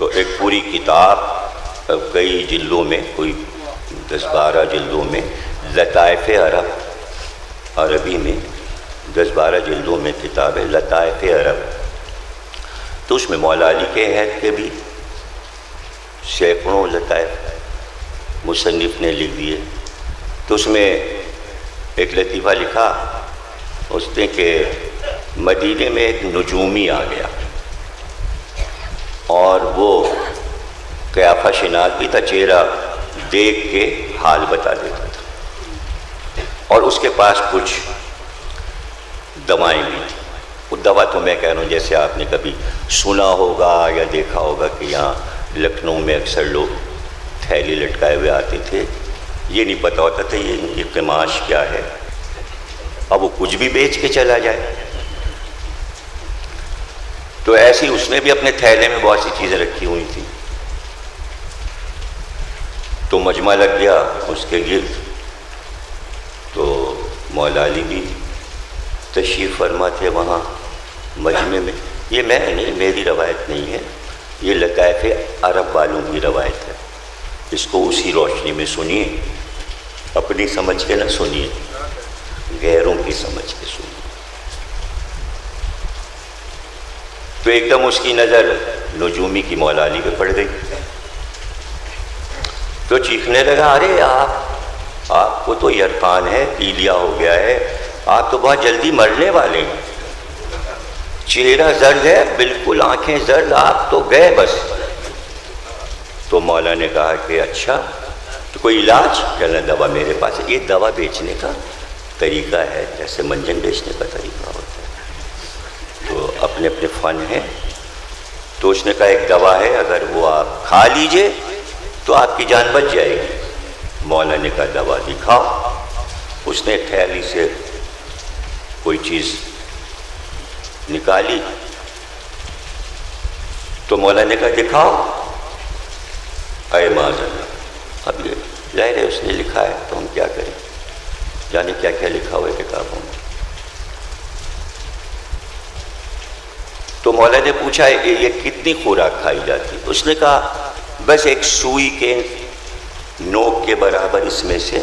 تو ایک پوری کتاب کئی جلدوں میں، کوئی 10-12 جلدوں میں، لطائف عرب، عربی میں 10-12 جلدوں میں کتاب ہے لطائف عرب. تو اس میں مولا علی کے عہد کے بھی سینکڑوں لطائف مصنف نے لکھ دیے. تو اس میں ایک لطیفہ لکھا اس نے کہ مدینے میں ایک نجومی آ گیا اور وہ قیافہ شناس بھی تھا، چہرہ دیکھ کے حال بتا دیتا تھا، اور اس کے پاس کچھ دوائیں بھی تھیں. وہ دوا تو میں کہہ رہا ہوں جیسے آپ نے کبھی سنا ہوگا یا دیکھا ہوگا کہ یہاں لکھنؤ میں اکثر لوگ تھیلی لٹکائے ہوئے آتے تھے، یہ نہیں پتہ ہوتا تھا یہ قماش کیا ہے، اب وہ کچھ بھی بیچ کے چلا جائے. تو ایسی اس نے بھی اپنے تھیلے میں بہت سی چیزیں رکھی ہوئی تھیں. تو مجمع لگ گیا اس کے گرد. تو مولا علی بھی تشریف فرما تھے وہاں مجمع میں. یہ میں نہیں، میری روایت نہیں ہے، یہ لطائف عرب والوں کی روایت ہے. اس کو اسی روشنی میں سنیے، اپنی سمجھ کے نہ سنیے، غیروں کی سمجھ کے سنیے. تو ایک دم اس کی نظر نجومی کی مولا علی پہ پڑ گئی. تو چیخنے لگا، ارے آپ کو تو عرفان ہے، پی لیا ہو گیا ہے، آپ تو بہت جلدی مرنے والے ہیں، چہرہ زرد ہے بالکل، آنکھیں زرد، آپ تو گئے بس. تو مولا نے کہا کہ اچھا تو کوئی علاج؟ کہنا دوا میرے پاس ہے. یہ دوا بیچنے کا طریقہ ہے جیسے منجن بیچنے کا طریقہ ہوتا ہے، تو اپنے اپنے فن ہیں. تو اس نے کہا ایک دوا ہے، اگر وہ آپ کھا لیجئے تو آپ کی جان بچ جائے گی. مولا نے کہا دوا دکھاؤ. اس نے تھیلی سے کوئی چیز نکالی تو مولا نے کہا دکھاؤ. اے معاذ اللہ، اب یہ ظاہر ہے اس نے لکھا ہے تو ہم کیا کریں، جانے کیا کیا لکھا ہوا ہے کتابوں میں. تو مولا نے پوچھا یہ کتنی خوراک کھائی جاتی؟ اس نے کہا بس ایک سوئی کے نوک کے برابر اس میں سے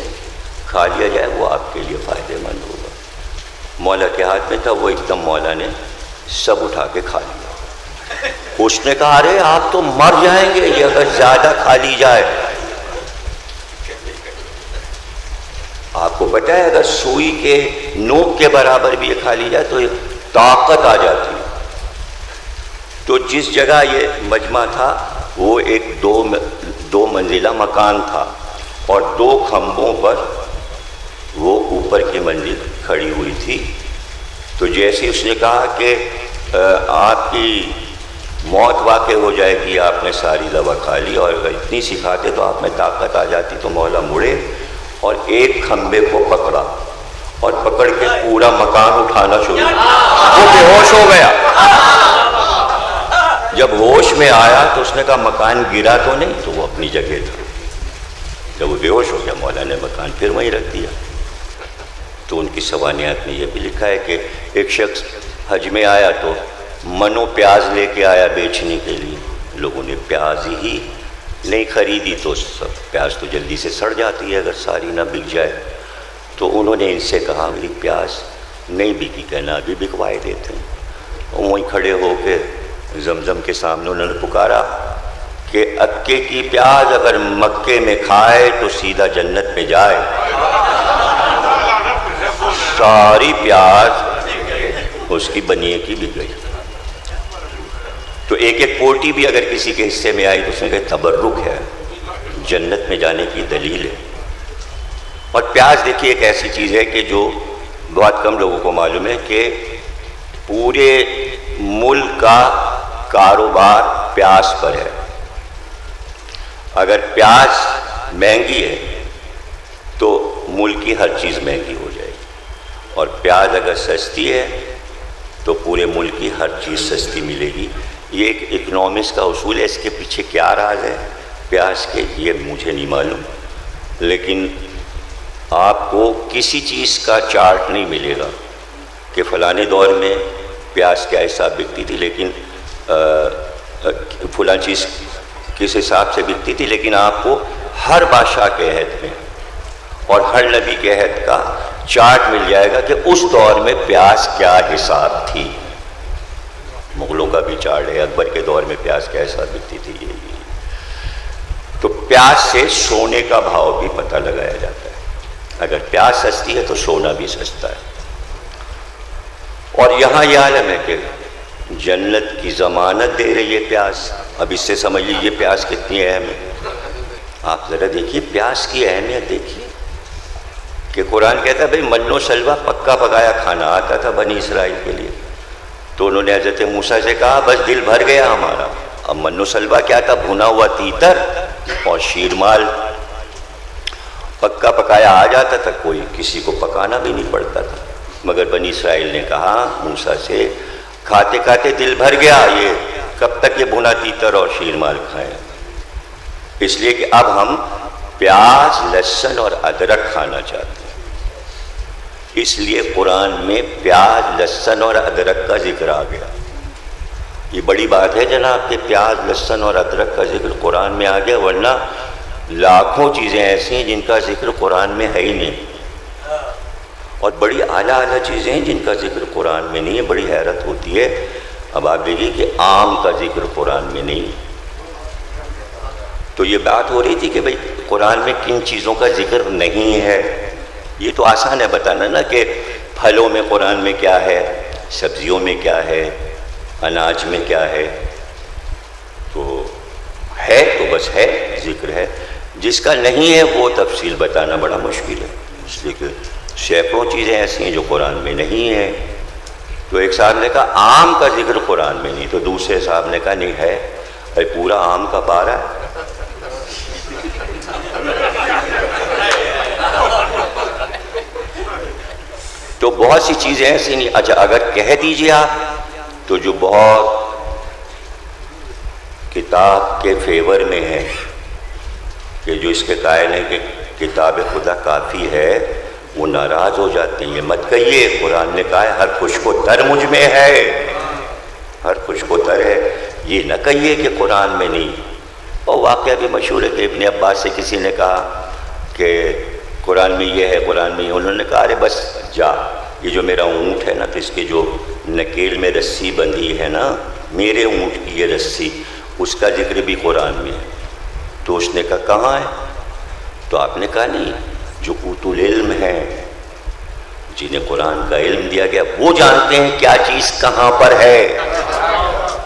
کھا لیا جائے، وہ آپ کے لیے فائدہ مند ہوگا. مولا کے ہاتھ میں تھا، وہ ایک دم مولا نے سب اٹھا کے کھا لیا. اس نے کہا ارے آپ تو مر جائیں گے یہ اگر زیادہ کھا لی جائے. آپ کو پتہ ہے اگر سوئی کے نوک کے برابر بھی یہ کھا لی جائے تو طاقت آ جاتی ہے. تو جس جگہ یہ مجمع تھا وہ ایک دو منزلہ مکان تھا اور 2 کھمبوں پر وہ اوپر کی منزل کھڑی ہوئی تھی. تو جیسے اس نے کہا کہ آپ کی موت واقع ہو جائے گی، آپ نے ساری دوا کھا لی، اور اگر اتنی سی کھاتے تو آپ میں طاقت آ جاتی. تو مولا مڑے اور ایک کھمبے کو پکڑا اور پکڑ کے پورا مکان اٹھانا شروع کیا. وہ بے ہوش ہو گیا. جب ہوش میں آیا تو اس نے کہا مکان گرا تو نہیں؟ تو وہ اپنی جگہ تھا. جب وہ بے ہوش ہو گیا مولا نے مکان پھر وہیں رکھ دیا. تو ان کی سوانحات میں یہ بھی لکھا ہے کہ ایک شخص حج میں آیا تو منو پیاز لے کے آیا بیچنے کے لیے. لوگوں نے پیاز ہی نہیں خریدی تو سب پیاز تو جلدی سے سڑ جاتی ہے اگر ساری نہ بک جائے. تو انہوں نے ان سے کہا میری پیاز نہیں بکی، کہنا ابھی بکوائے دیتے ہیں. وہیں کھڑے ہو کے زمزم کے سامنے انہوں نے پکارا کہ اکے کی پیاز اگر مکے میں کھائے تو سیدھا جنت میں جائے. ساری پیاز اس کی بنیے کی بک گئی. تو ایک ایک پوٹی بھی اگر کسی کے حصے میں آئی تو اس نے کہا تبرک ہے، جنت میں جانے کی دلیل ہے. اور پیاز دیکھیے ایک ایسی چیز ہے کہ جو بہت کم لوگوں کو معلوم ہے کہ پورے ملک کا کاروبار پیاز پر ہے. اگر پیاز مہنگی ہے تو ملک کی ہر چیز مہنگی ہو جائے گی، اور پیاز اگر سستی ہے تو پورے ملک کی ہر چیز سستی ملے گی. یہ ایک اکنامکس کا اصول ہے. اس کے پیچھے کیا راز ہے پیاز کے یہ مجھے نہیں معلوم، لیکن آپ کو کسی چیز کا چارٹ نہیں ملے گا کہ فلانے دور میں پیاز کیا حساب بکتی تھی، لیکن فلاں چیز کس حساب سے بکتی تھی، لیکن آپ کو ہر بادشاہ کے عہد میں اور ہر نبی کے عہد کا چارٹ مل جائے گا کہ اس دور میں پیاز کیا حساب تھی۔ مغلوں کا بھی چارٹ ہے، اکبر کے دور میں پیاز کیا حساب بکتی تھی۔ تو پیاز سے سونے کا بھاؤ بھی پتہ لگایا جاتا ہے، اگر پیاز سستی ہے تو سونا بھی سستا ہے۔ اور یہاں یہ عالم ہے کہ جنت کی ضمانت دے رہی ہے پیاز۔ اب اس سے سمجھ لیجیے پیاز کتنی اہم ہے۔ آپ ذرا دیکھیے پیاز کی اہمیت دیکھیے کہ قرآن کہتا ہے بھئی من و سلوہ پکا پکایا کھانا آتا تھا بنی اسرائیل کے لیے، تو انہوں نے حضرت موسیٰ سے کہا بس دل بھر گیا ہمارا۔ اب من و سلوہ کیا تھا؟ بھنا ہوا تیتر اور شیرمال پکا پکایا آ جاتا تھا، کوئی کسی کو پکانا بھی نہیں پڑتا تھا۔ مگر بنی اسرائیل نے کہا موسیٰ سے کھاتے کھاتے دل بھر گیا، یہ کب تک یہ بھنا تیتر اور شیرمال کھائیں؟ اس لیے کہ اب ہم پیاز لہسن اور ادرک کھانا چاہتے ہیں، اس لیے قرآن میں پیاز لہسن اور ادرک کا ذکر آ گیا۔ یہ بڑی بات ہے جناب کہ پیاز لہسن اور ادرک کا ذکر قرآن میں آ گیا، ورنہ لاکھوں چیزیں ایسی ہیں جن کا ذکر قرآن میں ہے ہی نہیں، اور بڑی اعلیٰ اعلیٰ چیزیں ہیں جن کا ذکر قرآن میں نہیں ہے۔ بڑی حیرت ہوتی ہے۔ اب آپ دیکھیے کہ آم کا ذکر قرآن میں نہیں، تو یہ بات ہو رہی تھی کہ بھئی قرآن میں کن چیزوں کا ذکر نہیں ہے۔ یہ تو آسان ہے بتانا نا کہ پھلوں میں قرآن میں کیا ہے، سبزیوں میں کیا ہے، اناج میں کیا ہے، تو ہے تو بس ہے، ذکر ہے۔ جس کا نہیں ہے وہ تفصیل بتانا بڑا مشکل ہے، اس لیے کہ سینکڑوں چیزیں ایسی ہیں جو قرآن میں نہیں ہیں۔ تو ایک صاحب نے کہا آم کا ذکر قرآن میں نہیں، تو دوسرے صاحب نے کہا نہیں ہے، بھائی پورا آم کا پارا ہے۔ تو بہت سی چیزیں ایسی نہیں۔ اچھا اگر کہہ دیجئے آپ تو جو بہت کتاب کے فیور میں ہے کہ جو اس کے قائل ہیں کہ کتاب خدا کافی ہے، وہ ناراض ہو جاتے ہیں۔ یہ مت کہیے، قرآن نے کہا ہے ہر خشک و تر مجھ میں ہے، ہر خشک و تر ہے، یہ نہ کہیے کہ قرآن میں نہیں۔ اور واقعہ بھی مشہور ہے کہ ابن عباس سے کسی نے کہا کہ قرآن میں یہ ہے، قرآن میں یہ، انہوں نے کہا ارے بس جا، یہ جو میرا اونٹ ہے نا، تو اس کی جو نکیل میں رسی بندھی ہے نا، میرے اونٹ کی یہ رسی، اس کا ذکر بھی قرآن میں ہے۔ تو اس نے کہا کہاں ہے؟ تو آپ نے کہا نہیں، جو اوت العلم ہیں، جنہیں قرآن کا علم دیا گیا، وہ جانتے ہیں کیا چیز کہاں پر ہے۔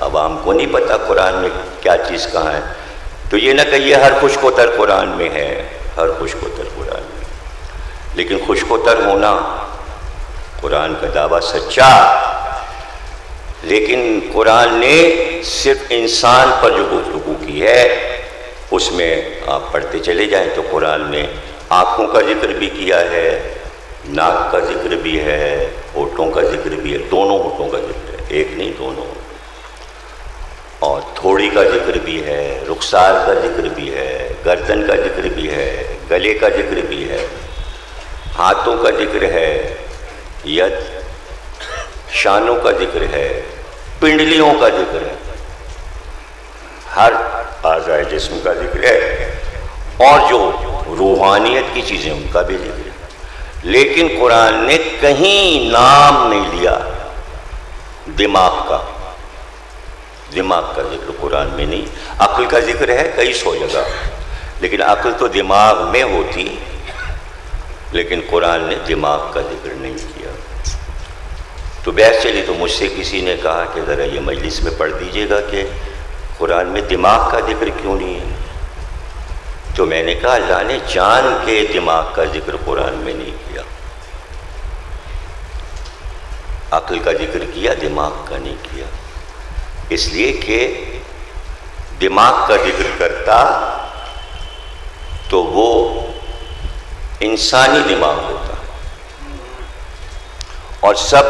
عوام کو نہیں پتا قرآن میں کیا چیز کہاں ہے۔ تو یہ نہ کہیے ہر خشک و تر قرآن میں ہے، ہر خشک و تر قرآن میں، لیکن خشک و تر ہونا قرآن کا دعویٰ سچا۔ لیکن قرآن نے صرف انسان پر جو گفتگو کی ہے، اس میں آپ پڑھتے چلے جائیں تو قرآن نے آنکھوں کا ذکر بھی کیا ہے، ناک کا ذکر بھی ہے، ہونٹوں کا ذکر بھی ہے، دونوں ہونٹوں کا ذکر ہے، ایک نہیں دونوں، اور تھوڑی کا ذکر بھی ہے، رخسار کا ذکر بھی ہے، گردن کا ذکر بھی ہے، گلے کا ذکر بھی ہے، ہاتھوں کا ذکر ہے، ید شانوں کا ذکر ہے، پنڈلیوں کا ذکر ہے، ہر اعضاء جسم کا ذکر ہے، اور جو روحانیت کی چیزیں ان کا بھی ذکر ہے۔ لیکن قرآن نے کہیں نام نہیں لیا دماغ کا، دماغ کا ذکر قرآن میں نہیں۔ عقل کا ذکر ہے کئی سو جگہ، لیکن عقل تو دماغ میں ہوتی، لیکن قرآن نے دماغ کا ذکر نہیں کیا۔ تو بحث چلی تو مجھ سے کسی نے کہا کہ ذرا یہ مجلس میں پڑھ دیجئے گا کہ قرآن میں دماغ کا ذکر کیوں نہیں ہے؟ تو میں نے کہا اللہ نے جان کے دماغ کا ذکر قرآن میں نہیں کیا، عقل کا ذکر کیا، دماغ کا نہیں کیا، اس لیے کہ دماغ کا ذکر کرتا تو وہ انسانی دماغ ہوتا، اور سب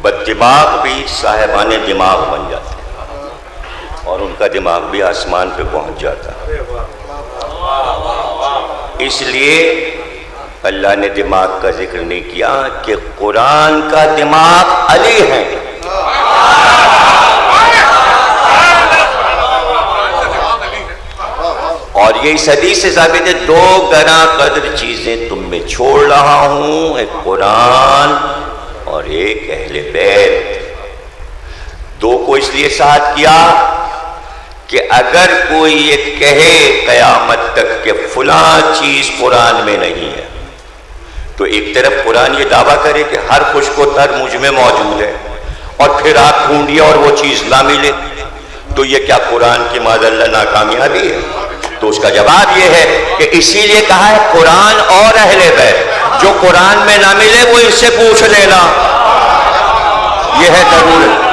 بد دماغ بھی صاحبان دماغ بن جاتے ہیں، اور ان کا دماغ بھی آسمان پہ پہنچ جاتا ہے۔ اس لیے اللہ نے دماغ کا ذکر نہیں کیا کہ قرآن کا دماغ علی ہے، یہ اس حدیث سے ثابت ہے 2 گراں قدر چیزیں تم میں چھوڑ رہا ہوں، ایک قرآن اور ایک اہل بیت۔ 2 کو اس لیے ساتھ کیا کہ اگر کوئی یہ کہے قیامت تک کہ فلاں چیز قرآن میں نہیں ہے، تو ایک طرف قرآن یہ دعویٰ کرے کہ ہر خشک و تر مجھ میں موجود ہے، اور پھر آپ ڈھونڈیے اور وہ چیز نہ ملے، تو یہ کیا قرآن کی معذاللہ ناکامیابی ہے؟ تو اس کا جواب یہ ہے کہ اسی لیے کہا ہے قرآن اور اہل بیت، جو قرآن میں نہ ملے وہ اس سے پوچھ لینا، یہ ہے ضرورت۔